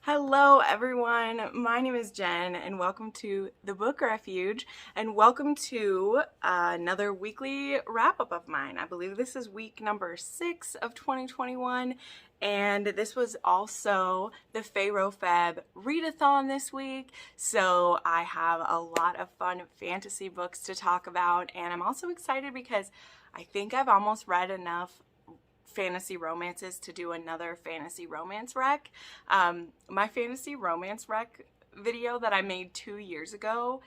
Hello everyone, my name is Jen and welcome to the Book Refuge and welcome to another weekly wrap-up of mine. I believe this is week number 6 of 2021 and this was also the Fae Warriors readathon this week, so I have a lot of fun fantasy books to talk about, and I'm also excited because I think I've almost read enough fantasy romances to do another fantasy romance rec. My fantasy romance rec video that I made 2 years ago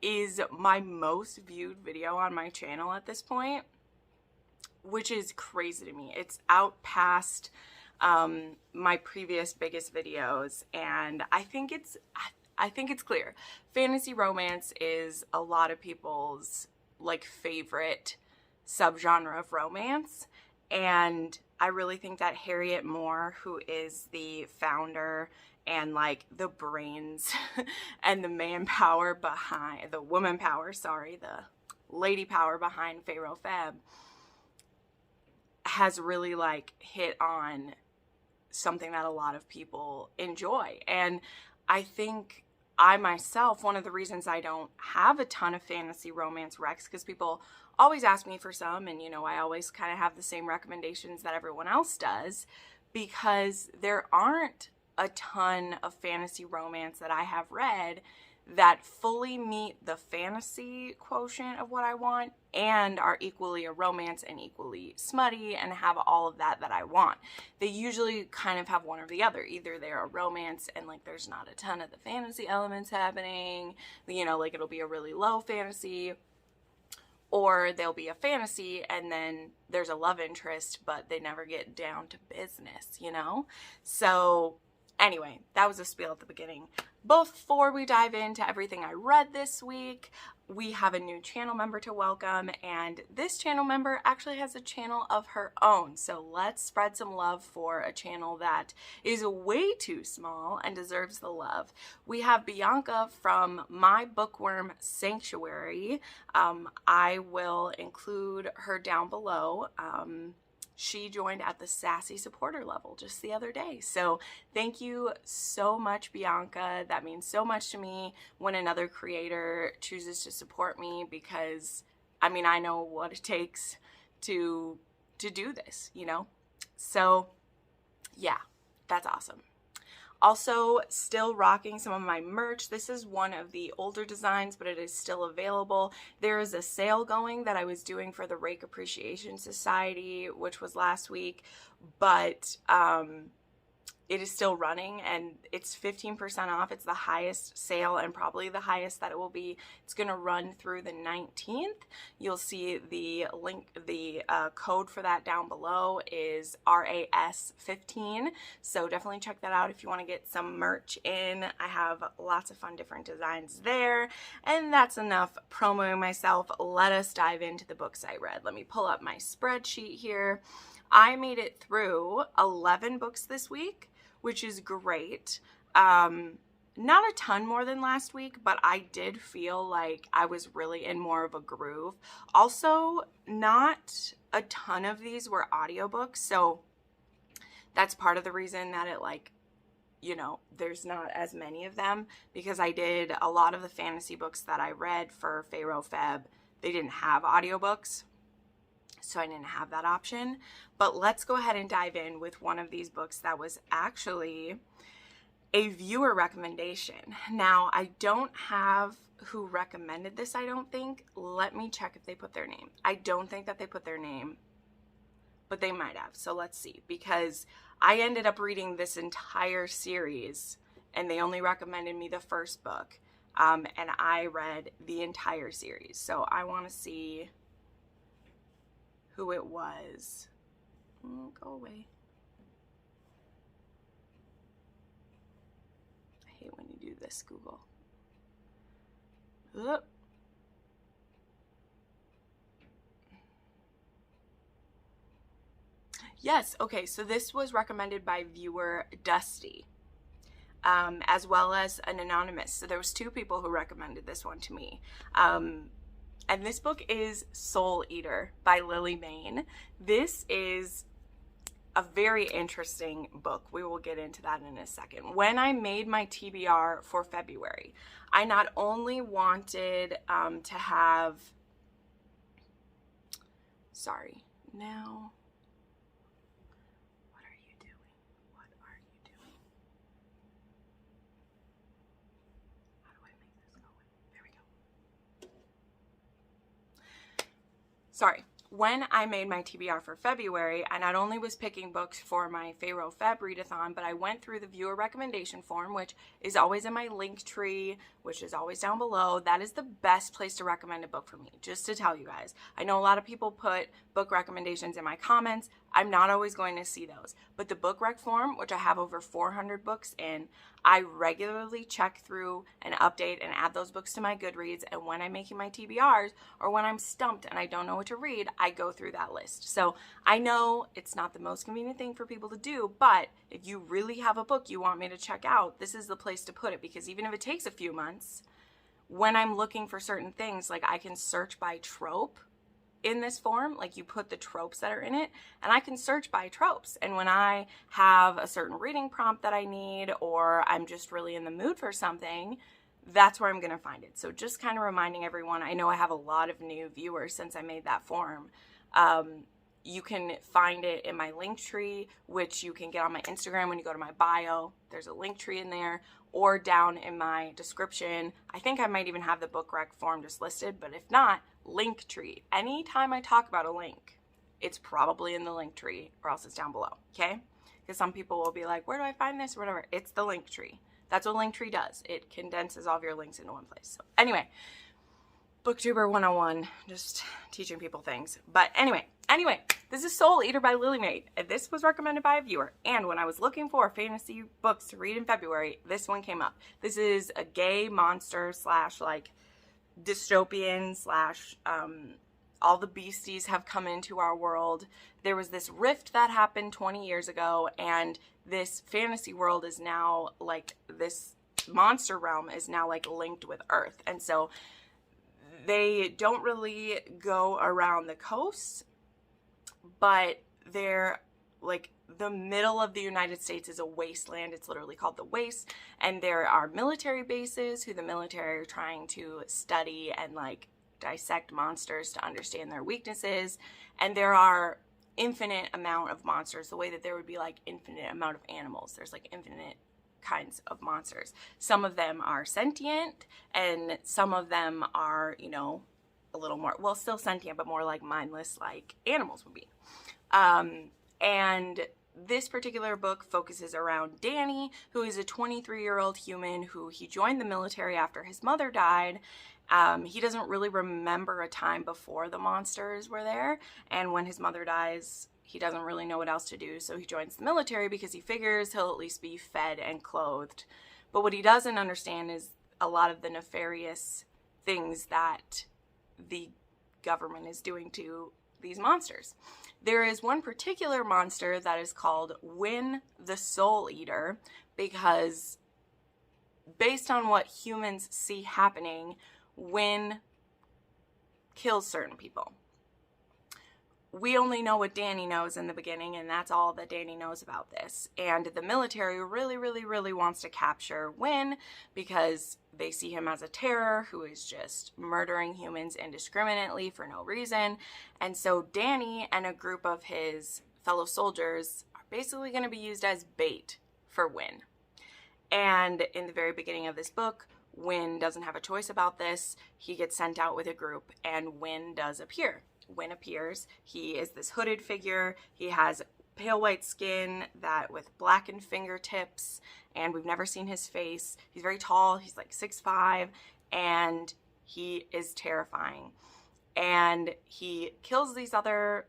is my most viewed video on my channel at this point, which is crazy to me. It's out past my previous biggest videos, and I think it's clear. Fantasy romance is a lot of people's favorite subgenre of romance. And I really think that Harriet Moore, who is the founder and the brains and the manpower behind, the woman power, sorry, the lady power behind Fae Warriors, has really hit on something that a lot of people enjoy. And I think I myself, one of the reasons I don't have a ton of fantasy romance recs, because people always ask me for some, and I always kind of have the same recommendations that everyone else does, because there aren't a ton of fantasy romance that I have read that fully meet the fantasy quotient of what I want and are equally a romance and equally smutty and have all of that I want. They usually kind of have one or the other. Either they're a romance and there's not a ton of the fantasy elements happening, it'll be a really low fantasy, or there'll be a fantasy and then there's a love interest, but they never get down to business, So anyway, that was a spiel at the beginning. Before we dive into everything I read this week, we have a new channel member to welcome, and this channel member actually has a channel of her own. So let's spread some love for a channel that is way too small and deserves the love. We have Bianca from My Bookworm Sanctuary. I will include her down below. She joined at the sassy supporter level just the other day. So thank you so much, Bianca. That means so much to me when another creator chooses to support me, because I know what it takes to do this, So yeah, that's awesome. Also, still rocking some of my merch. This is one of the older designs, but it is still available. There is a sale going that I was doing for the Rycke Appreciation Society, which was last week, but it is still running, and it's 15% off. It's the highest sale and probably the highest that it will be. It's going to run through the 19th. You'll see the link, the code for that down below is RAS15. So definitely check that out if you want to get some merch in. I have lots of fun different designs there. And that's enough promoting myself. Let us dive into the books I read. Let me pull up my spreadsheet here. I made it through 11 books this week, which is great. Not a ton more than last week, but I did feel like I was really in more of a groove. Also, not a ton of these were audiobooks, so that's part of the reason that it there's not as many of them, because I did a lot of the fantasy books that I read for Fae Warriors. They didn't have audiobooks, so I didn't have that option. But let's go ahead and dive in with one of these books that was actually a viewer recommendation. Now, I don't have who recommended this, I don't think. Let me check if they put their name. I don't think that they put their name, but they might have. So let's see, because I ended up reading this entire series and they only recommended me the first book, and I read the entire series. So I want to see who it was. Oh, go away. I hate when you do this, Google. Oop. Yes, okay, so this was recommended by viewer Dusty, as well as an anonymous. So there was 2 people who recommended this one to me. And this book is Soul Eater by Mayne. This is a very interesting book. We will get into that in a second. When I made my TBR for February, I not only wanted to have, sorry, now, what are you doing? What are you doing? How do I make this go away? There we go. Sorry. When I made my TBR for February, I not only was picking books for my Pharaoh Feb readathon, but I went through the viewer recommendation form, which is always in my link tree, which is always down below. That is the best place to recommend a book for me, just to tell you guys. I know a lot of people put book recommendations in my comments. I'm not always going to see those. But the book rec form, which I have over 400 books in, I regularly check through and update and add those books to my Goodreads. And when I'm making my TBRs or when I'm stumped and I don't know what to read, I go through that list. So I know it's not the most convenient thing for people to do, but if you really have a book you want me to check out, this is the place to put it, because even if it takes a few months, when I'm looking for certain things, like I can search by trope in this form, like you put the tropes that are in it, and I can search by tropes. And when I have a certain reading prompt that I need, or I'm just really in the mood for something, that's where I'm going to find it. So just kind of reminding everyone, I know I have a lot of new viewers since I made that form. You can find it in my link tree, which you can get on my Instagram when you go to my bio. There's a link tree in there, or down in my description. I think I might even have the book rec form just listed, but if not, link tree. Anytime I talk about a link, it's probably in the link tree, or else it's down below, okay? Because some people will be like, where do I find this or whatever? It's the link tree. That's what Linktree does. It condenses all of your links into one place. So anyway, Booktuber 101, just teaching people things. But anyway, this is Soul Eater by Lily Maid. This was recommended by a viewer. And when I was looking for fantasy books to read in February, this one came up. This is a gay monster slash like dystopian slash all the beasties have come into our world. There was this rift that happened 20 years ago, and this fantasy world is now like, this monster realm is now like linked with Earth. And so they don't really go around the coast, but they're like, the middle of the United States is a wasteland. It's literally called the Waste. And there are military bases who the military are trying to study and like dissect monsters to understand their weaknesses. And there are infinite amount of monsters, the way that there would be like infinite amount of animals. There's like infinite kinds of monsters. Some of them are sentient, and some of them are, you know, a little more, well, still sentient, but more like mindless, like animals would be. And this particular book focuses around Danny, who is a 23-year-old human who he joined the military after his mother died. He doesn't really remember a time before the monsters were there, and when his mother dies, he doesn't really know what else to do, so he joins the military because he figures he'll at least be fed and clothed. But what he doesn't understand is a lot of the nefarious things that the government is doing to these monsters. There is one particular monster that is called Wynn the Soul Eater, because based on what humans see happening, Wynn kills certain people. We only know what Danny knows in the beginning, and that's all that Danny knows about this. And the military really wants to capture Wynn because they see him as a terror who is just murdering humans indiscriminately for no reason. And so Danny and a group of his fellow soldiers are basically going to be used as bait for Wynn. And in the very beginning of this book, Wynn doesn't have a choice about this. He gets sent out with a group, and Wynn does appear. Wynn appears. He is this hooded figure. He has pale white skin that with blackened fingertips, and we've never seen his face. He's very tall. He's like 6'5", and he is terrifying. And he kills these other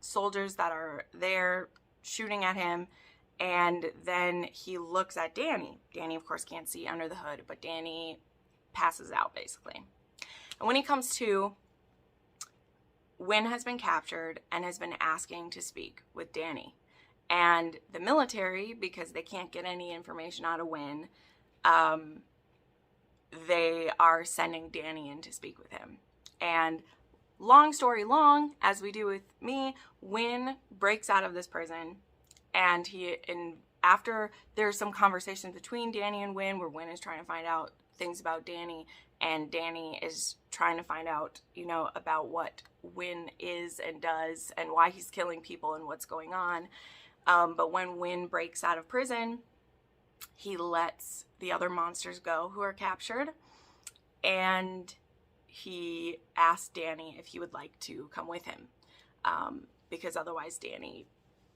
soldiers that are there shooting at him, and then he looks at Danny. Danny, of course, can't see under the hood, but Danny passes out, basically. And when he comes to, Wynn has been captured and has been asking to speak with Danny. And the military, because they can't get any information out of Wynn, they are sending Danny in to speak with him. And long story long, as we do with me, Wynn breaks out of this prison And after there's some conversations between Danny and Wynne, where Wynne is trying to find out things about Danny, and Danny is trying to find out, about what Wynne is and does and why he's killing people and what's going on. But when Wynne breaks out of prison, he lets the other monsters go who are captured, and he asks Danny if he would like to come with him, because otherwise Danny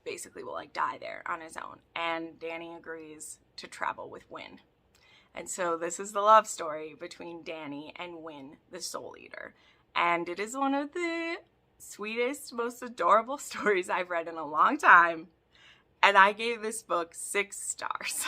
basically will die there on his own. And Danny agrees to travel with Wynne. And so this is the love story between Danny and Wynne, the Soul Eater. And it is one of the sweetest, most adorable stories I've read in a long time. And I gave this book 6 stars.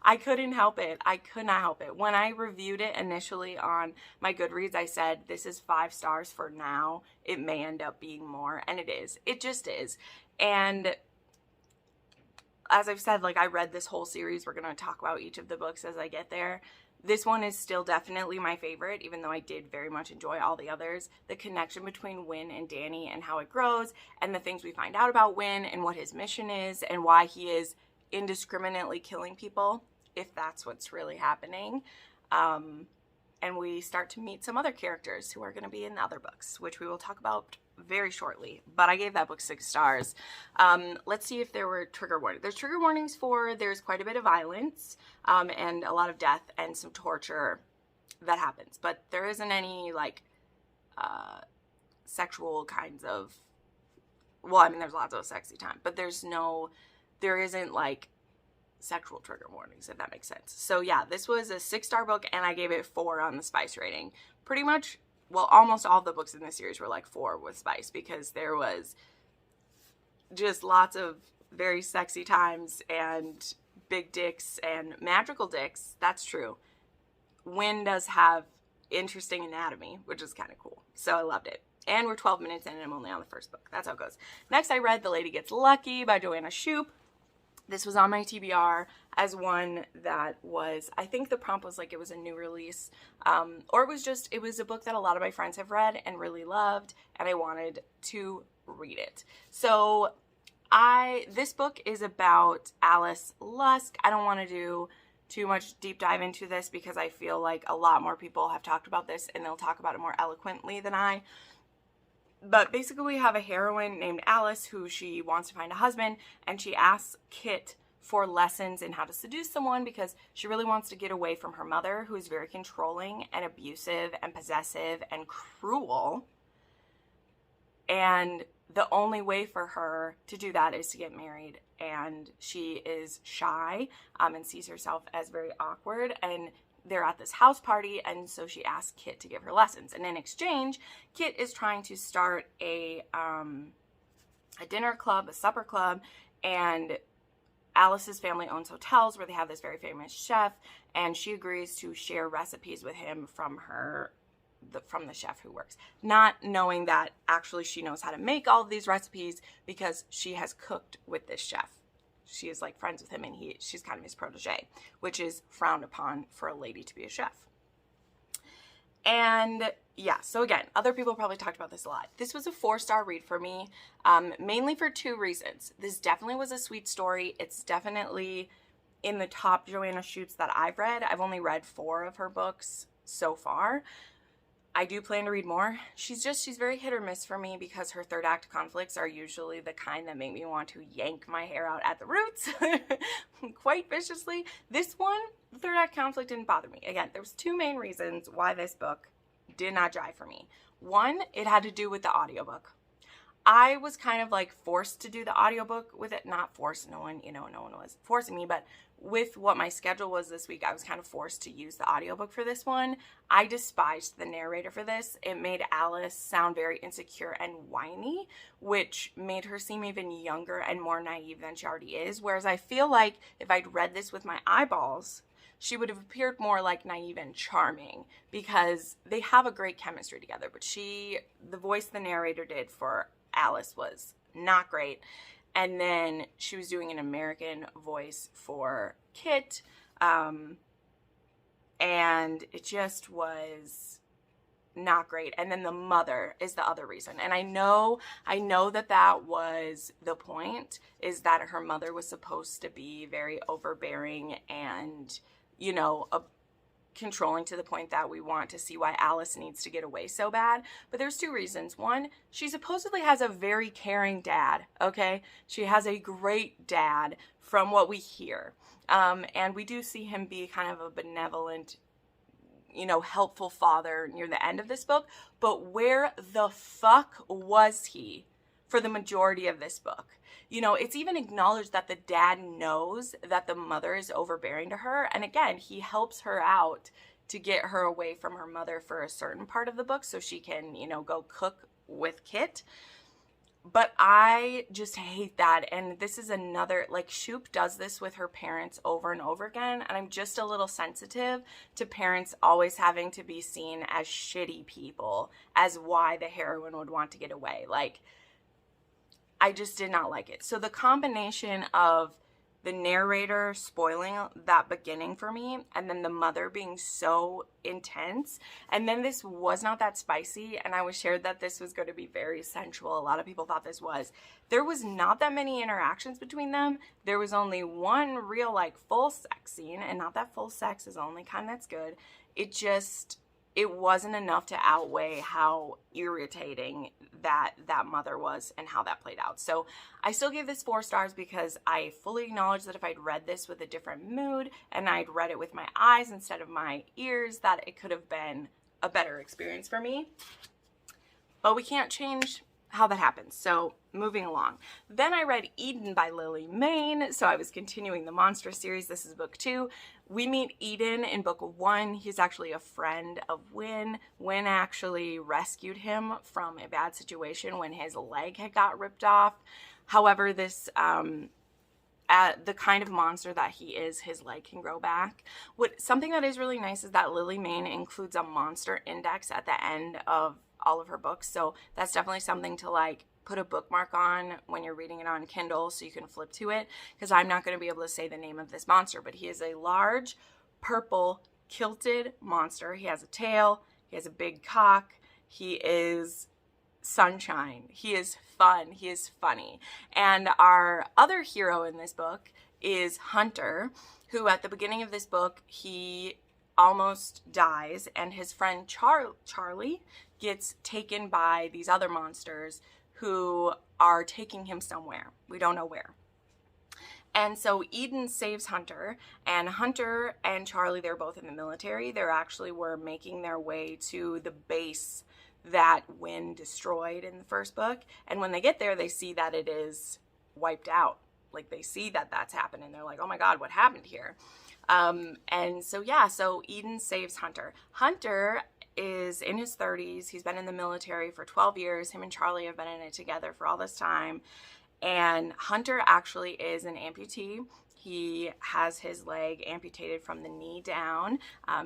I couldn't help it. I could not help it. When I reviewed it initially on my Goodreads, I said, this is 5 stars for now. It may end up being more. And it is. It just is. And as I've said, I read this whole series. We're going to talk about each of the books as I get there. This one is still definitely my favorite, even though I did very much enjoy all the others. The connection between Wynne and Danny and how it grows, and the things we find out about Wynne and what his mission is and why he is indiscriminately killing people, if that's what's really happening. And we start to meet some other characters who are going to be in the other books, which we will talk about very shortly. But I gave that book 6 stars. Let's see if there were trigger warnings. There's trigger warnings there's quite a bit of violence, and a lot of death and some torture that happens. But there isn't any, sexual kinds of, there's lots of sexy time, but there isn't, sexual trigger warnings, if that makes sense. So yeah, this was a 6-star book, and I gave it 4 on the spice rating. Pretty much, almost all of the books in this series were 4 with spice, because there was just lots of very sexy times and big dicks and magical dicks. That's true. Wynne does have interesting anatomy, which is kind of cool. So I loved it. And we're 12 minutes in, and I'm only on the first book. That's how it goes. Next, I read The Lady Gets Lucky by Joanna Shupe. This was on my TBR as one that was, I think the prompt was it was a new release, or it was a book that a lot of my friends have read and really loved, and I wanted to read it. So this book is about Alice Lusk. I don't want to do too much deep dive into this because I feel like a lot more people have talked about this, and they'll talk about it more eloquently than I. But basically we have a heroine named Alice who she wants to find a husband, and she asks Kit for lessons in how to seduce someone because she really wants to get away from her mother, who is very controlling and abusive and possessive and cruel. And the only way for her to do that is to get married. And she is shy and sees herself as very awkward, and they're at this house party, and so she asks Kit to give her lessons. And in exchange, Kit is trying to start a dinner club, a supper club, and Alice's family owns hotels where they have this very famous chef, and she agrees to share recipes with him from the chef who works, not knowing that actually she knows how to make all of these recipes because she has cooked with this chef. She is friends with him, and she's kind of his protege, which is frowned upon for a lady to be a chef. And yeah, so again, other people probably talked about this a lot. This was a 4-star read for me, mainly for 2 reasons. This definitely was a sweet story. It's definitely in the top Joanna Shupes that I've read. I've only read 4 of her books so far. I do plan to read more. She's very hit or miss for me because her third act conflicts are usually the kind that make me want to yank my hair out at the roots quite viciously. This one, the third act conflict didn't bother me. Again, there was 2 main reasons why this book did not jive for me. One, it had to do with the audiobook. I was kind of forced to do the audiobook with it. Not forced, no one was forcing me, but with what my schedule was this week, I was kind of forced to use the audiobook for this one. I despised the narrator for this. It made Alice sound very insecure and whiny, which made her seem even younger and more naive than she already is. Whereas I feel like if I'd read this with my eyeballs, she would have appeared more naive and charming because they have a great chemistry together. But the voice the narrator did for Alice was not great. And then she was doing an American voice for Kit. And it just was not great. And then the mother is the other reason. And I know that was the point, is that her mother was supposed to be very overbearing and, you know, controlling to the point that we want to see why Alice needs to get away so bad. But there's two reasons. One, she supposedly has a very caring dad, okay? She has a great dad from what we hear. And we do see him be kind of a benevolent, you know, helpful father near the end of this book. But where the fuck was he for the majority of this book? You know, it's even acknowledged that the dad knows that the mother is overbearing to her. And again, he helps her out to get her away from her mother for a certain part of the book so she can, you know, go cook with Kit. But I just hate that. And this is another, like, Shupe does this with her parents over and over again. And I'm just a little sensitive to parents always having to be seen as shitty people as why the heroine would want to get away. Like, I just did not like it. So the combination of the narrator spoiling that beginning for me, and then the mother being so intense, and then this was not that spicy, and I was shared that this was going to be very sensual. A lot of people thought this was. There was not that many interactions between them. There was only one real, like, full sex scene, and not that full sex is the only kind that's good. It wasn't enough to outweigh how irritating that mother was and how that played out. So I still give this 4 stars because I fully acknowledge that if I'd read this with a different mood and I'd read it with my eyes instead of my ears, that it could have been a better experience for me. But we can't change how that happens. So moving along. Then I read Edin by Mayne. So I was continuing the monster series. This is book 2. We meet Edin in book 1. He's actually a friend of Wynne. Wynne actually rescued him from a bad situation when his leg had got ripped off. However, this the kind of monster that he is, his leg can grow back. Something that is really nice is that Mayne includes a monster index at the end of all of her books. So that's definitely something to, like, put a bookmark on when you're reading it on Kindle so you can flip to it, because I'm not going to be able to say the name of this monster, but he is a large purple kilted monster. He has a tail, he has a big cock, he is sunshine, he is fun, he is funny. And our other hero in this book is Hunter, who at the beginning of this book, he almost dies, and his friend Charlie gets taken by these other monsters who are taking him somewhere. We don't know where. And so Edin saves Hunter, and Hunter and Charlie, they're both in the military. They actually were making their way to the base that Wynne destroyed in the first book. And when they get there, they see that it is wiped out. Like, they see that that's happened, and they're like, oh my God, what happened here? And so, yeah, so Edin saves Hunter. Hunter is in his 30s. He's been in the military for 12 years. Him and Charlie have been in it together for all this time. And Hunter actually is an amputee. He has his leg amputated from the knee down.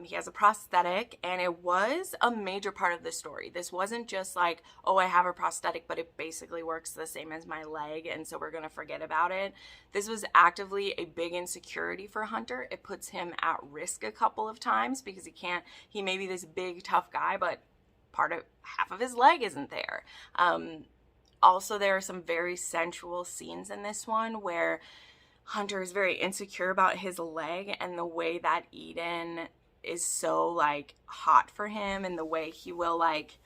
He has a prosthetic, and it was a major part of the story. This wasn't just like, oh, I have a prosthetic, but it basically works the same as my leg, and so we're going to forget about it. This was actively a big insecurity for Hunter. It puts him at risk a couple of times because he may be this big, tough guy, but half of his leg isn't there. Also, there are some very sensual scenes in this one where Hunter is very insecure about his leg, and the way that Edin is so, like, hot for him, and the way he will, like,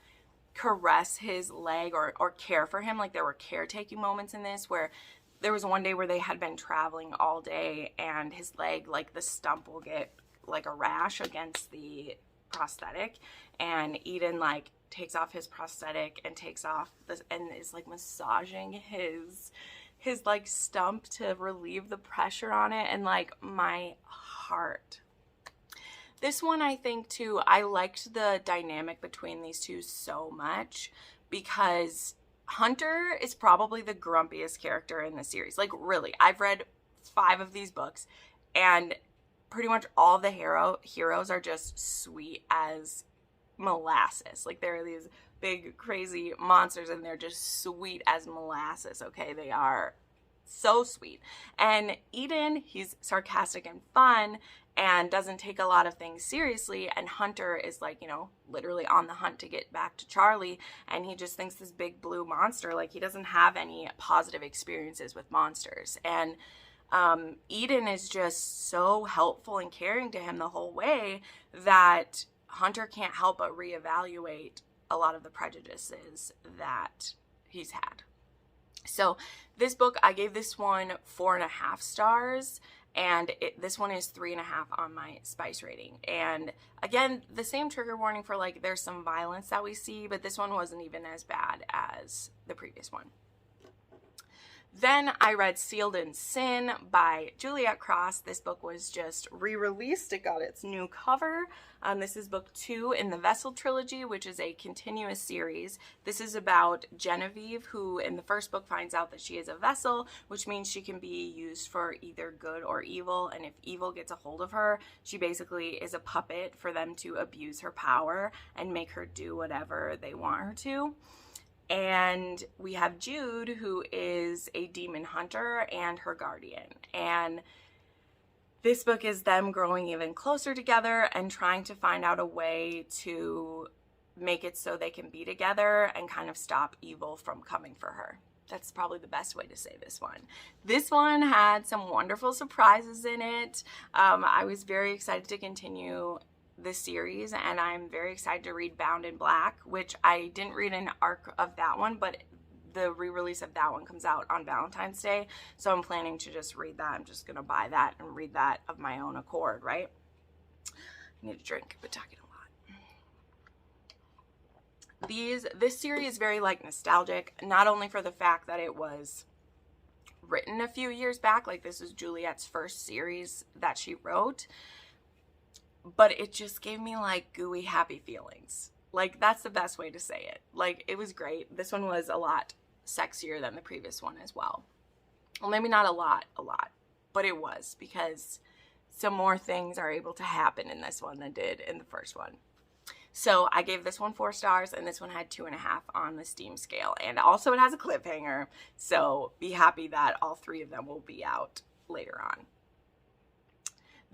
caress his leg or care for him. Like, there were caretaking moments in this where there was one day where they had been traveling all day, and his leg, like, the stump will get, like, a rash against the prosthetic, and Edin, like, takes off his prosthetic and takes off this and is, like, massaging his like stump to relieve the pressure on it, and, like, my heart. This one, I think too, I liked the dynamic between these two so much because Hunter is probably the grumpiest character in the series. Like, really, I've read 5 of these books, and pretty much all the heroes are just sweet as molasses. Like, there are these big crazy monsters, and they're just sweet as molasses. Okay, they are so sweet. And Edin, he's sarcastic and fun, and doesn't take a lot of things seriously. And Hunter is like, you know, literally on the hunt to get back to Charlie. And he just thinks this big blue monster, like he doesn't have any positive experiences with monsters. And Edin is just so helpful and caring to him the whole way that Hunter can't help but reevaluate a lot of the prejudices that he's had. So this book, I gave this one 4.5 stars, and this one is 3.5 on my spice rating. And again, the same trigger warning for like there's some violence that we see, but this one wasn't even as bad as the previous one. Then I read Sealed in Sin by Juliette Cross. This book was just re-released. It got its new cover. This is book 2 in the Vessel trilogy, which is a continuous series. This is about Genevieve, who in the first book finds out that she is a vessel, which means she can be used for either good or evil. And if evil gets a hold of her, she basically is a puppet for them to abuse her power and make her do whatever they want her to. And we have Jude, who is a demon hunter and her guardian. And this book is them growing even closer together and trying to find out a way to make it so they can be together and kind of stop evil from coming for her. That's probably the best way to say this one. This one had some wonderful surprises in it. I was very excited to continue this series, and I'm very excited to read Bound in Black, which I didn't read an arc of that one, but the re-release of that one comes out on Valentine's Day, so I'm planning to just read that. I'm just gonna buy that and read that of my own accord, right? I need a drink, but talking a lot. This series is very like nostalgic, not only for the fact that it was written a few years back, like this was Juliette's first series that she wrote, but it just gave me like gooey happy feelings. Like that's the best way to say it. Like it was great. This one was a lot sexier than the previous one as well. Well, maybe not a lot, but it was, because some more things are able to happen in this one than did in the first one. So I gave this one 4 stars, and this one had 2.5 on the Steam scale. And also it has a cliffhanger, so be happy that all 3 of them will be out later on.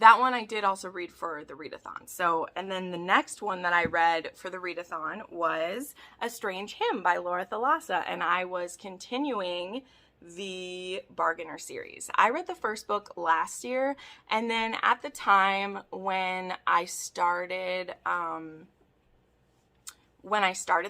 That one I did also read for the readathon. So, and then the next one that I read for the readathon was A Strange Hymn by Thalassa, and I was continuing the Bargainer series. I read the first book last year, and then at the time when I started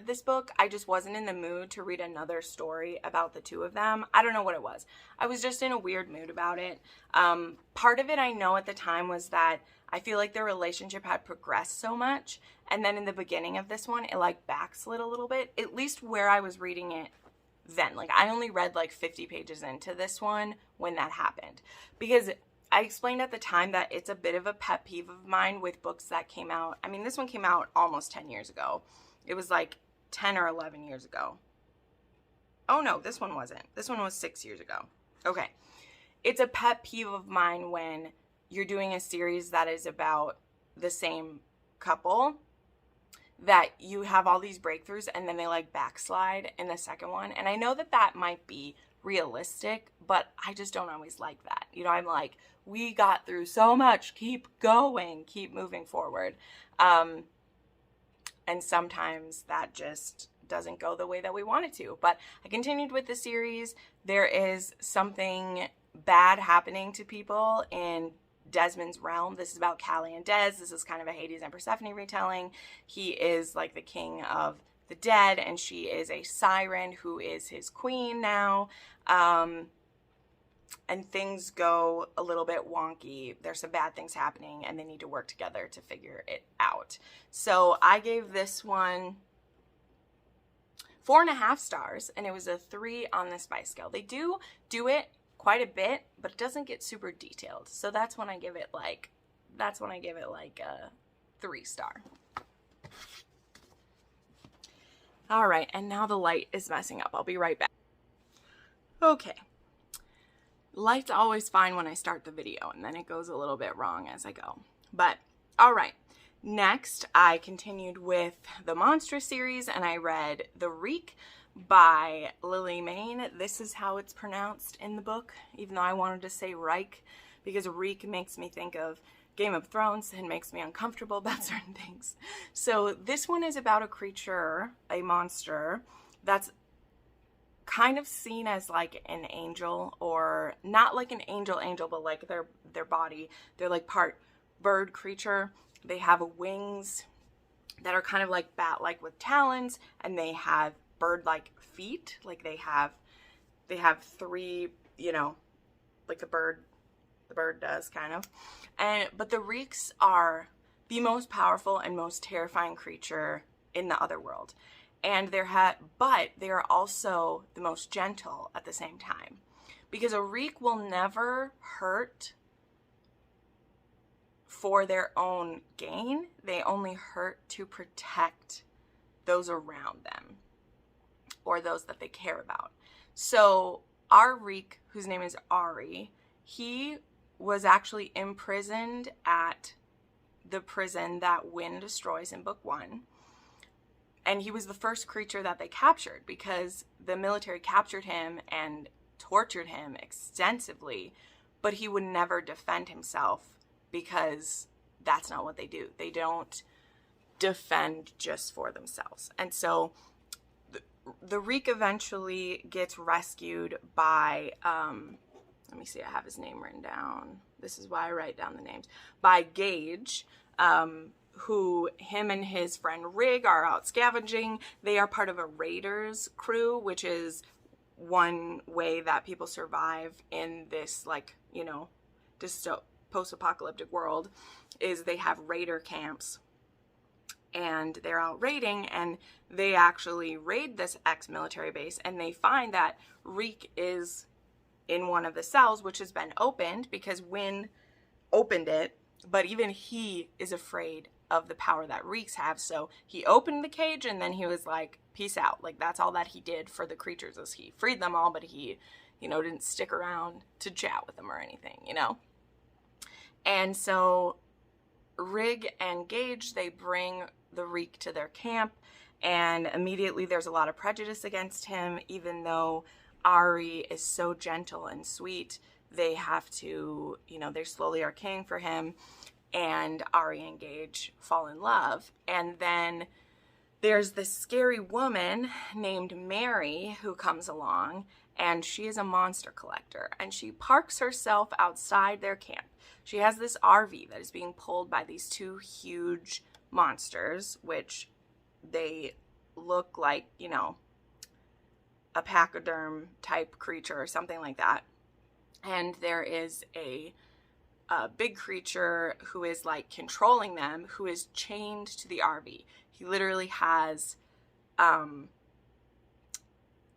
this book, I just wasn't in the mood to read another story about the 2 of them. I don't know what it was. I was just in a weird mood about it. Part of it I know at the time was that I feel like their relationship had progressed so much, and then in the beginning of this one, it like backslid a little bit, at least where I was reading it then. Like I only read like 50 pages into this one when that happened, because I explained at the time that it's a bit of a pet peeve of mine with books that came out. I mean, this one came out almost 10 years ago. It was like 10 or 11 years ago. Oh no, this one wasn't. This one was 6 years ago. Okay. It's a pet peeve of mine when you're doing a series that is about the same couple, that you have all these breakthroughs and then they like backslide in the second one. And I know that that might be realistic, but I just don't always like that. You know, I'm like, we got through so much. Keep going. Keep moving forward. And sometimes that just doesn't go the way that we want it to. But I continued with the series. There is something bad happening to people in Desmond's realm. This is about Callie and Des. This is kind of a Hades and Persephone retelling. He is like the king of the dead, and she is a siren who is his queen now. And things go a little bit wonky. There's some bad things happening, and they need to work together to figure it out. So I gave this one 4.5 stars, and it was a 3 on the spice scale. They do it quite a bit, but it doesn't get super detailed. So that's when I give it like a 3 star. All right, and now the light is messing up. I'll be right back. Okay. Light's always fine when I start the video, and then it goes a little bit wrong as I go. But, all right. Next, I continued with the Monstrous series, and I read The Reek by Mayne. This is how it's pronounced in the book, even though I wanted to say Rycke, because Reek makes me think of Game of Thrones and makes me uncomfortable about certain things. So this one is about a creature, a monster, that's kind of seen as like an angel, or not like an angel, but like their body. They're like part bird creature. They have wings that are kind of like bat-like with talons, and they have bird-like feet. Like they have 3, you know, like the bird does kind of. But the Reeks are the most powerful and most terrifying creature in the other world. And but they are also the most gentle at the same time. Because a Reek will never hurt for their own gain. They only hurt to protect those around them, or those that they care about. So our Reek, whose name is Ari, he was actually imprisoned at the prison that Wynn destroys in book 1. And he was the first creature that they captured, because the military captured him and tortured him extensively, but he would never defend himself, because that's not what they do. They don't defend just for themselves. And so the Reek eventually gets rescued by, let me see, I have his name written down. This is why I write down the names. By Gage, who him and his friend Rig are out scavenging. They are part of a raiders crew, which is one way that people survive in this, like, you know, post-apocalyptic world, is they have raider camps, and they're out raiding, and they actually raid this ex-military base, and they find that Reek is in one of the cells, which has been opened because Wynn opened it, but even he is afraid of the power that Reeks have. So he opened the cage, and then he was like, peace out. Like, that's all that he did for the creatures, is he freed them all, but he, you know, didn't stick around to chat with them or anything, you know? And so Rig and Gage, they bring the Reek to their camp, and immediately there's a lot of prejudice against him. Even though Ari is so gentle and sweet, they have to, you know, they slowly are caring for him, and Ari and Gage fall in love. And then there's this scary woman named Mary who comes along, and she is a monster collector, and she parks herself outside their camp. She has this RV that is being pulled by these 2 huge monsters, which they look like, you know, a pachyderm type creature or something like that. And there is a big creature who is like controlling them, who is chained to the RV. He literally has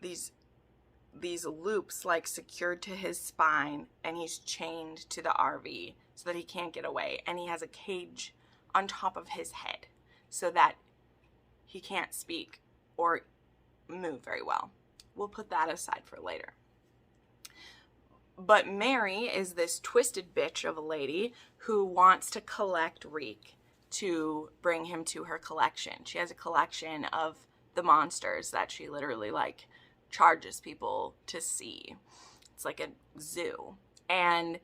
these loops like secured to his spine, and he's chained to the RV so that he can't get away. And he has a cage on top of his head so that he can't speak or move very well. We'll put that aside for later. But Mary is this twisted bitch of a lady who wants to collect Reek to bring him to her collection. She has a collection of the monsters that she literally like charges people to see. It's like a zoo. And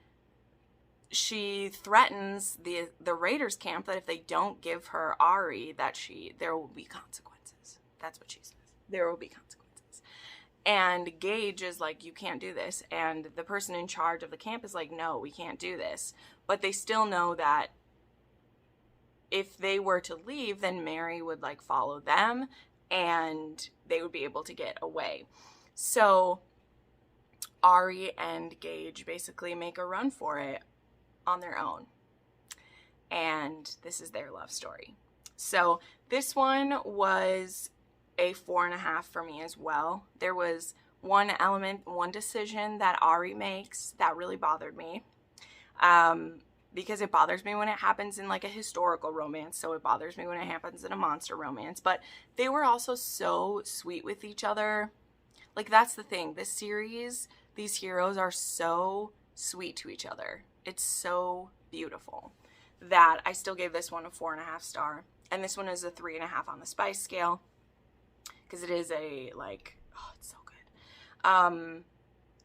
she threatens the raiders camp that if they don't give her Ari, that there will be consequences. That's what she says. There will be consequences. And Gage is like, you can't do this. And the person in charge of the camp is like, no, we can't do this. But they still know that if they were to leave, then Mary would like follow them, and they would be able to get away. So Ari and Gage basically make a run for it on their own. And this is their love story. So this one was a 4.5 for me as well. There was one decision that Ari makes that really bothered me. Because it bothers me when it happens in like a historical romance, so it bothers me when it happens in a monster romance. But they were also so sweet with each other. Like, that's the thing. This series, these heroes are so sweet to each other. It's so beautiful that I still gave this one a 4.5 star. And this one is a 3.5 on the spice scale, because it is a, like, oh, it's so good.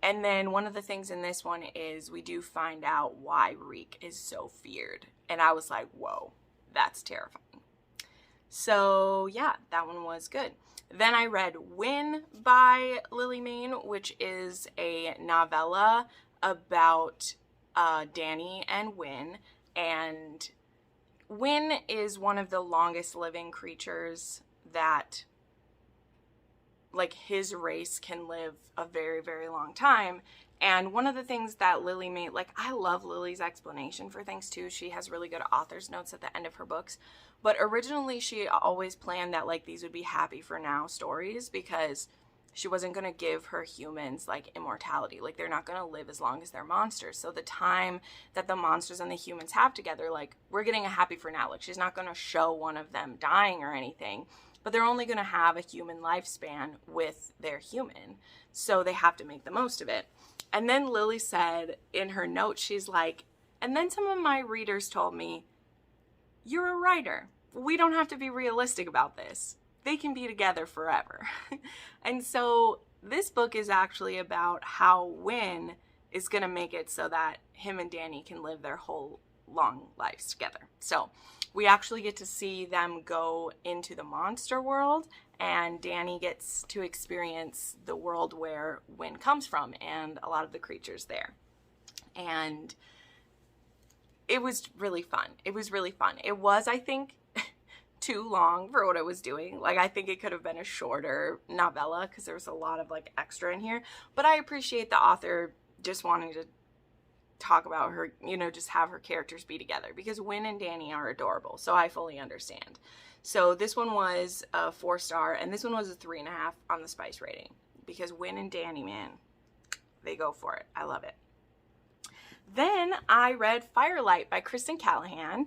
And then one of the things in this one is we do find out why Reek is so feared. And I was like, whoa, that's terrifying. So yeah, that one was good. Then I read Win by Lily Mayne, which is a novella about Danny and Win. And Win is one of the longest living creatures that, like, his race can live a very, very long time. And one of the things that Lily made, like, I love Lily's explanation for things too. She has really good author's notes at the end of her books. But originally she always planned that, like, these would be happy for now stories, because she wasn't going to give her humans, like, immortality. Like, they're not going to live as long as they're monsters. So the time that the monsters and the humans have together, like, we're getting a happy for now. Like, she's not going to show one of them dying or anything. But they're only going to have a human lifespan with their human. So they have to make the most of it. And then Lily said in her note, she's like, and then some of my readers told me, you're a writer. We don't have to be realistic about this. They can be together forever. And so this book is actually about how Win is going to make it so that him and Danny can live their whole long lives together. So we actually get to see them go into the monster world, and Danny gets to experience the world where Win comes from and a lot of the creatures there. And it was really fun. It was really fun. It was, I think, too long for what I was doing. Like, I think it could have been a shorter novella because there was a lot of, like, extra in here. But I appreciate the author just wanting to talk about her, you know, just have her characters be together, because Win and Danny are adorable. So I fully understand. So this one was a 4-star, and this one was a 3.5 on the Spice rating, because Win and Danny, man, they go for it. I love it. Then I read Firelight by Kristen Callihan.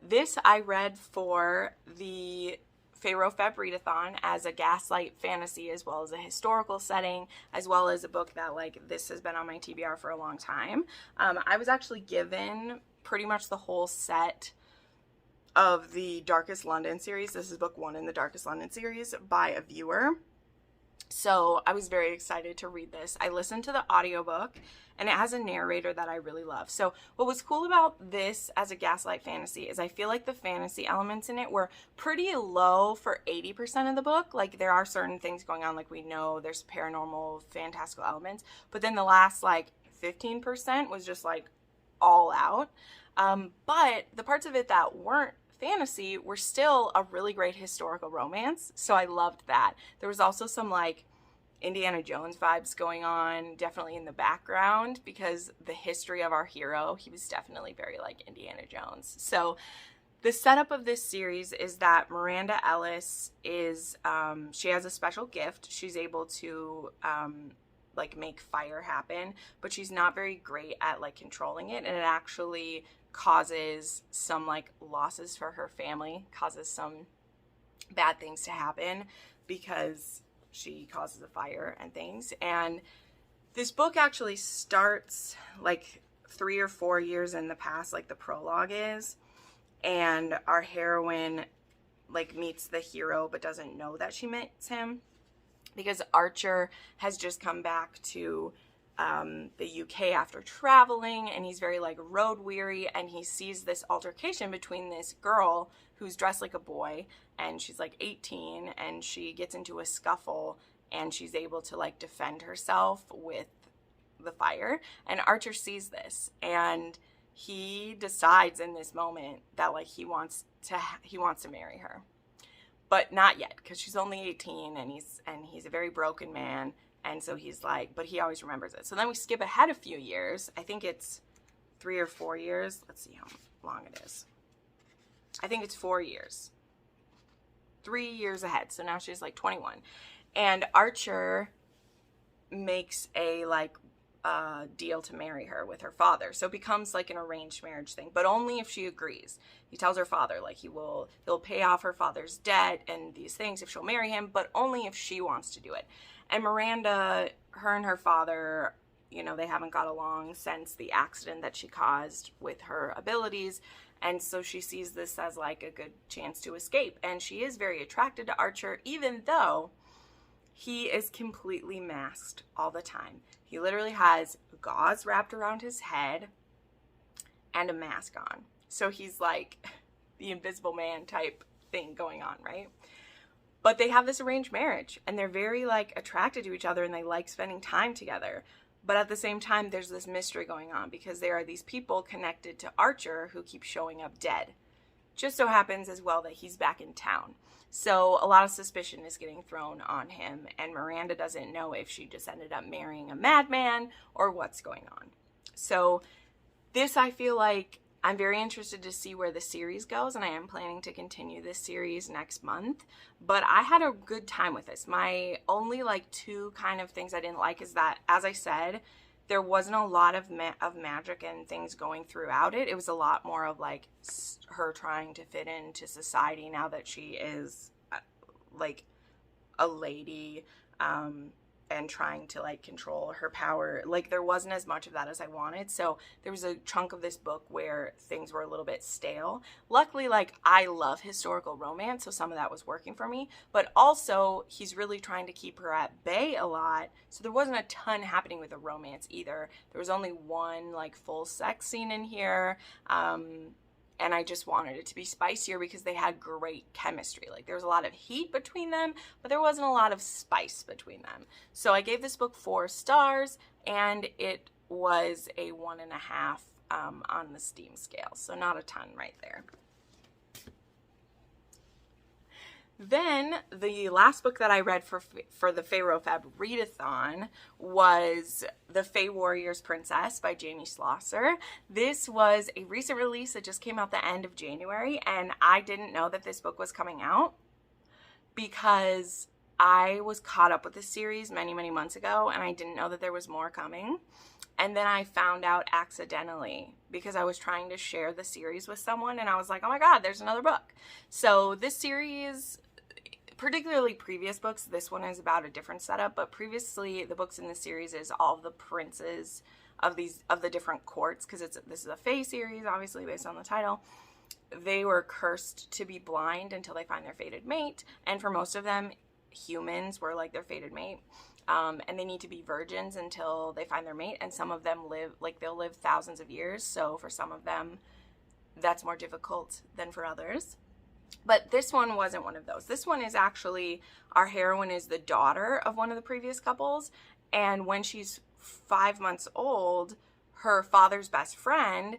This I read for the Pharaoh Feb Readathon as a gaslight fantasy, as well as a historical setting, as well as a book that, like, this has been on my TBR for a long time. I was actually given pretty much the whole set of the Darkest London series. This is book 1 in the Darkest London series by a viewer. So I was very excited to read this. I listened to the audiobook, and it has a narrator that I really love. So what was cool about this as a gaslight fantasy is I feel like the fantasy elements in it were pretty low for 80% of the book. Like, there are certain things going on, like we know there's paranormal, fantastical elements, but then the last, like, 15% was just, like, all out. But the parts of it that weren't fantasy were still a really great historical romance, so I loved that. There was also some, like, Indiana Jones vibes going on, definitely in the background, because the history of our hero, he was definitely very like Indiana Jones. So the setup of this series is that Miranda Ellis is, she has a special gift. She's able to, like, make fire happen, but she's not very great at, like, controlling it, and it actually causes some, like, losses for her family, causes some bad things to happen because she causes a fire and things. And this book actually starts, like, 3 or 4 years in the past, like the prologue is, and our heroine, like, meets the hero but doesn't know that she meets him, because Archer has just come back to the UK after traveling, and he's very, like, road weary, and he sees this altercation between this girl who's dressed like a boy, and she's like 18, and she gets into a scuffle, and she's able to, like, defend herself with the fire. And Archer sees this, and he decides in this moment that, like, he wants to marry her, but not yet, because she's only 18, and he's a very broken man. And so he's like, but he always remembers it. So then we skip ahead a few years. I think it's 3 or 4 years. Let's see how long it is. I think it's 4 years. 3 years ahead. So now she's like 21. And Archer makes a, like, deal to marry her with her father. So it becomes like an arranged marriage thing, but only if she agrees. He tells her father, like, he'll pay off her father's debt and these things if she'll marry him, but only if she wants to do it. And Miranda, her and her father, you know, they haven't got along since the accident that she caused with her abilities. And so she sees this as, like, a good chance to escape. And she is very attracted to Archer, even though he is completely masked all the time. He literally has gauze wrapped around his head and a mask on. So he's like the Invisible Man type thing going on, right? But they have this arranged marriage, and they're very like attracted to each other, and they like spending time together. But at the same time, there's this mystery going on because there are these people connected to Archer who keep showing up dead. Just so happens as well that he's back in town. So a lot of suspicion is getting thrown on him, and Miranda doesn't know if she just ended up marrying a madman or what's going on. So this, I feel like, I'm very interested to see where the series goes, and I am planning to continue this series next month. But I had a good time with this. My only like two kind of things I didn't like is that, as I said, there wasn't a lot of magic and things going throughout it. It was a lot more of like her trying to fit into society now that she is like a lady, and trying to like control her power. Like there wasn't as much of that as I wanted. So there was a chunk of this book where things were a little bit stale. Luckily, like I love historical romance, so some of that was working for me, but also he's really trying to keep her at bay a lot. So there wasn't a ton happening with the romance either. There was only one like full sex scene in here. And I just wanted it to be spicier because they had great chemistry. Like there was a lot of heat between them, but there wasn't a lot of spice between them. So I gave this book 4 stars, and it was a 1.5 on the Steam scale. So not a ton right there. Then the last book that I read for the FaeRoFab readathon was The Fae Warriors Princess by Jamie Schlosser. This was a recent release that just came out the end of January, and I didn't know that this book was coming out because I was caught up with this series many, many months ago, and I didn't know that there was more coming. And then I found out accidentally because I was trying to share the series with someone, and I was like, oh my God, there's another book. So this series, particularly previous books, this one is about a different setup, but previously the books in this series is all the princes of the different courts, because this is a Fae series, obviously based on the title. They were cursed to be blind until they find their fated mate, and for most of them, humans were like their fated mate. And they need to be virgins until they find their mate, and some of them they'll live thousands of years, so for some of them that's more difficult than for others. But this one wasn't one of those. This one is actually, our heroine is the daughter of one of the previous couples, and when she's 5 months old, her father's best friend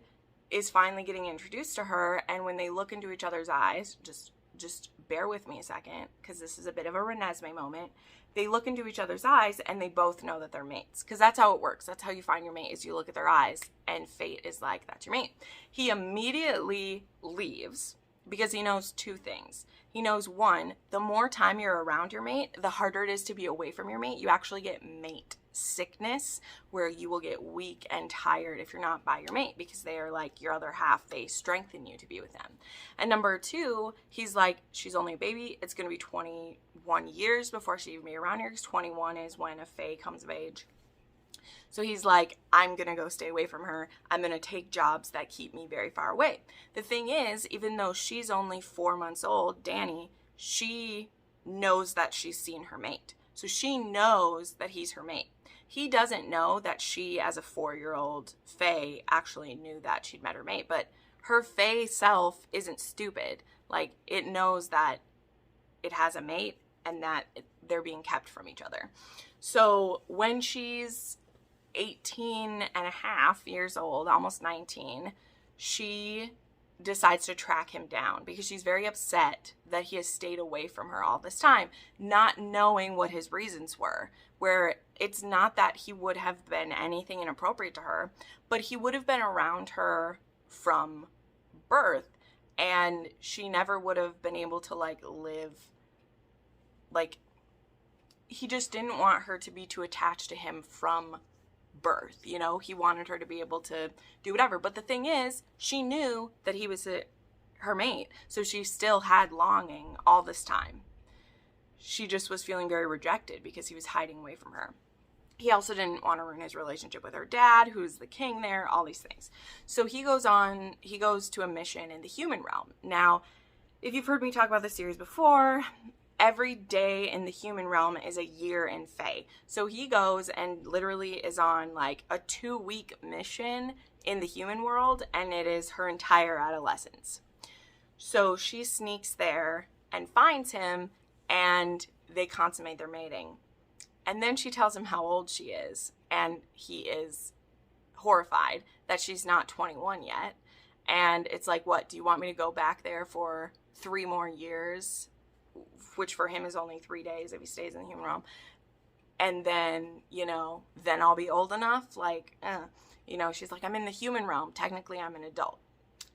is finally getting introduced to her, and when they look into each other's eyes, just bear with me a second, because this is a bit of a Renesmee moment. They look into each other's eyes, and they both know that they're mates, because that's how it works. That's how you find your mate, is you look at their eyes, and fate is like, that's your mate. He immediately leaves because he knows 2 things. He knows, 1, the more time you're around your mate, the harder it is to be away from your mate. You actually get mate sickness, where you will get weak and tired if you're not by your mate, because they are like your other half. They strengthen you to be with them. And number 2, he's like, she's only a baby. It's going to be 21 years before she even be around here, because 21 is when a Fae comes of age. So he's like, I'm going to go stay away from her. I'm going to take jobs that keep me very far away. The thing is, even though she's only 4 months old, Dani, she knows that she's seen her mate. So she knows that he's her mate. He doesn't know that she, as a 4-year-old Fae, actually knew that she'd met her mate. But her Fae self isn't stupid. Like, it knows that it has a mate and that they're being kept from each other. So when she's 18 and a half years old, almost 19, she decides to track him down because she's very upset that he has stayed away from her all this time, not knowing what his reasons were, where it's not that he would have been anything inappropriate to her, but he would have been around her from birth, and she never would have been able to live, he just didn't want her to be too attached to him from birth. He wanted her to be able to do whatever. But the thing is, she knew that he was her mate, so she still had longing all this time. She just was feeling very rejected because he was hiding away from her. He also didn't want to ruin his relationship with her dad, who's the king there, all these things. So he goes to a mission in the human realm. Now, if you've heard me talk about this series before, every day in the human realm is a year in Fae. So he goes and literally is on like a 2-week mission in the human world, and it is her entire adolescence. So she sneaks there and finds him, and they consummate their mating. And then she tells him how old she is, and he is horrified that she's not 21 yet. And it's like, what, do you want me to go back there for 3 more years? Which for him is only 3 days if he stays in the human realm. And then, then I'll be old enough. Like, she's like, I'm in the human realm. Technically, I'm an adult.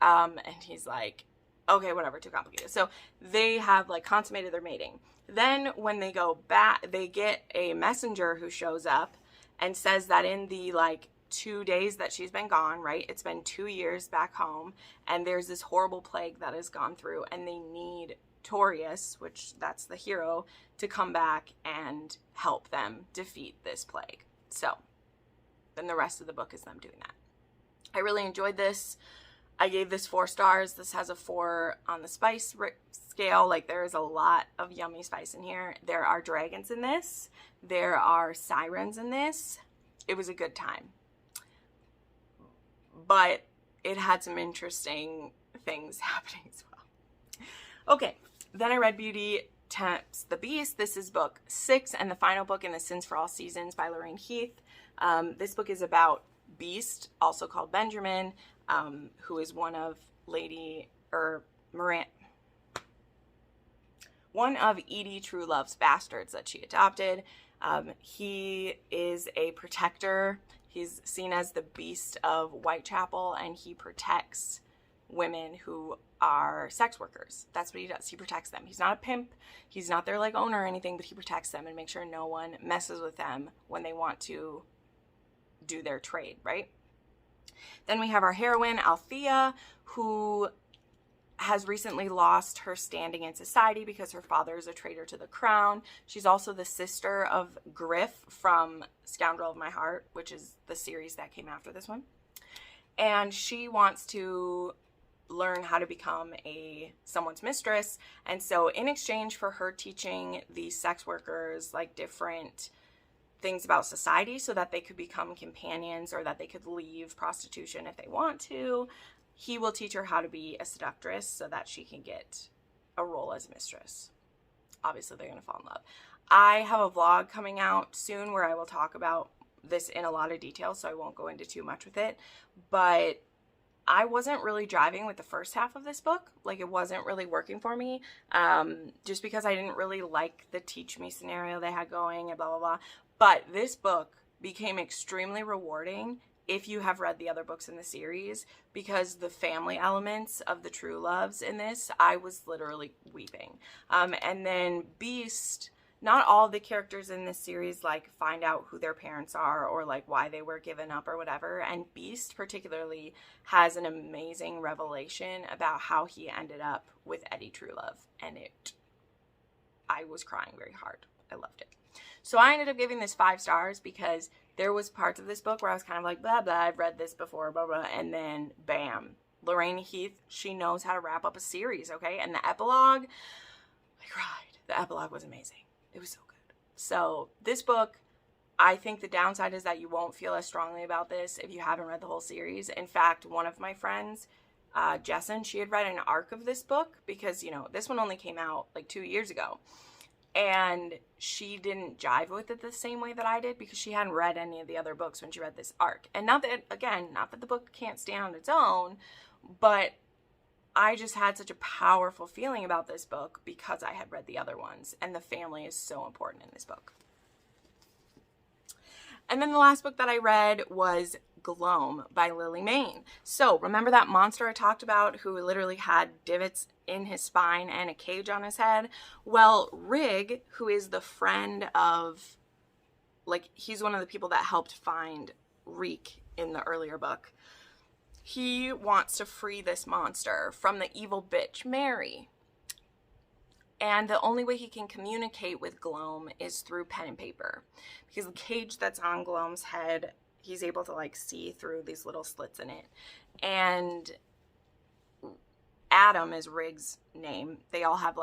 And he's like, okay, whatever, too complicated. So they have like consummated their mating. Then when they go back, they get a messenger who shows up and says that in the like 2 days that she's been gone, right? It's been 2 years back home, and there's this horrible plague that has gone through, and they need Torius, which that's the hero, to come back and help them defeat this plague. So then the rest of the book is them doing that. I really enjoyed this. I gave this 4 stars. This has a 4 on the spice scale. Like, there is a lot of yummy spice in here. There are dragons in this. There are sirens in this. It was a good time. But it had some interesting things happening as well. Okay, then I read Beauty, Tempts, the Beast. This is book 6 and the final book in the Sins for All Seasons by Lorraine Heath. This book is about Beast, also called Benjamin, who is one of Edie Truelove's bastards that she adopted. He is a protector. He's seen as the Beast of Whitechapel, and he protects women who are sex workers. That's what he does. He protects them. He's not a pimp. He's not their like owner or anything, but he protects them and makes sure no one messes with them when they want to do their trade, right? Then we have our heroine, Althea, who has recently lost her standing in society because her father is a traitor to the crown. She's also the sister of Griff from Scoundrel of My Heart, which is the series that came after this one. And she wants to learn how to become someone's mistress. And so in exchange for her teaching these sex workers like different things about society so that they could become companions or that they could leave prostitution if they want to, he will teach her how to be a seductress so that she can get a role as a mistress. Obviously, they're going to fall in love. I have a vlog coming out soon where I will talk about this in a lot of detail, so I won't go into too much with it. But I wasn't really driving with the first half of this book. Like, it wasn't really working for me, just because I didn't really like the teach me scenario they had going and blah, blah, blah. But this book became extremely rewarding if you have read the other books in the series, because the family elements of the true loves in this, I was literally weeping. And then Beast, not all the characters in this series like find out who their parents are or like why they were given up or whatever. And Beast particularly has an amazing revelation about how he ended up with Eddie Truelove. And I was crying very hard. I loved it. So I ended up giving this 5 stars because there was parts of this book where I was kind of like, blah, blah, I've read this before, blah, blah, and then bam. Lorraine Heath, she knows how to wrap up a series, okay? And the epilogue, I cried. The epilogue was amazing. It was so good. So this book, I think the downside is that you won't feel as strongly about this if you haven't read the whole series. In fact, one of my friends, Jessin, she had read an arc of this book because, this one only came out like 2 years ago. And she didn't jive with it the same way that I did because she hadn't read any of the other books when she read this arc. And not that the book can't stand on its own, but I just had such a powerful feeling about this book because I had read the other ones. And the family is so important in this book. And then the last book that I read was Gloam by Lily Mayne. So remember that monster I talked about who literally had divots in his spine and a cage on his head? Well, Reek, who is the friend of, he's one of the people that helped find Reek in the earlier book. He wants to free this monster from the evil bitch, Mary. And the only way he can communicate with Gloam is through pen and paper. Because the cage that's on Gloam's head, he's able to see through these little slits in it. And Adam is Rig's name. They all have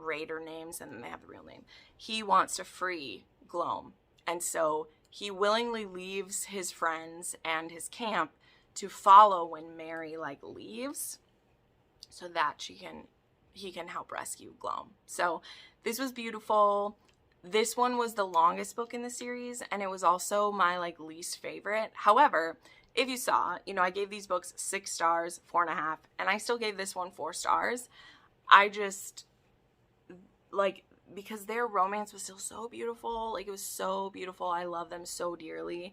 raider names, and then they have the real name. He wants to free Gloam. And so he willingly leaves his friends and his camp to follow when Mary like leaves, so that he can help rescue Gloam. So this was beautiful. This one was the longest book in the series, and it was also my like least favorite. However, if you saw, you know, I gave these books 6 stars, 4.5, and I still gave this one 4 stars. I just, like, because their romance was still so beautiful. Like, it was so beautiful. I love them so dearly.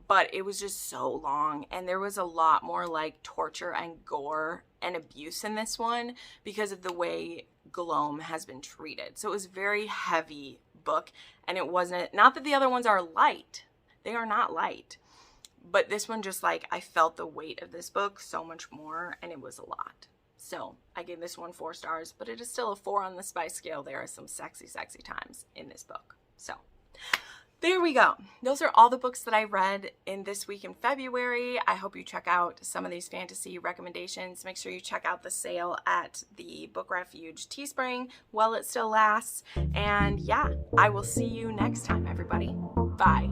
But it was just so long, and there was a lot more like torture and gore and abuse in this one because of the way Gloam has been treated. So it was a very heavy book, and it wasn't, not that the other ones are light. They are not light. But this one just like, I felt the weight of this book so much more, and it was a lot. So I gave this one 4 stars, but it is still a 4 on the spice scale. There are some sexy, sexy times in this book. So there we go. Those are all the books that I read in this week in February. I hope you check out some of these fantasy recommendations. Make sure you check out the sale at the Book Refuge Teespring while it still lasts. And yeah, I will see you next time, everybody. Bye.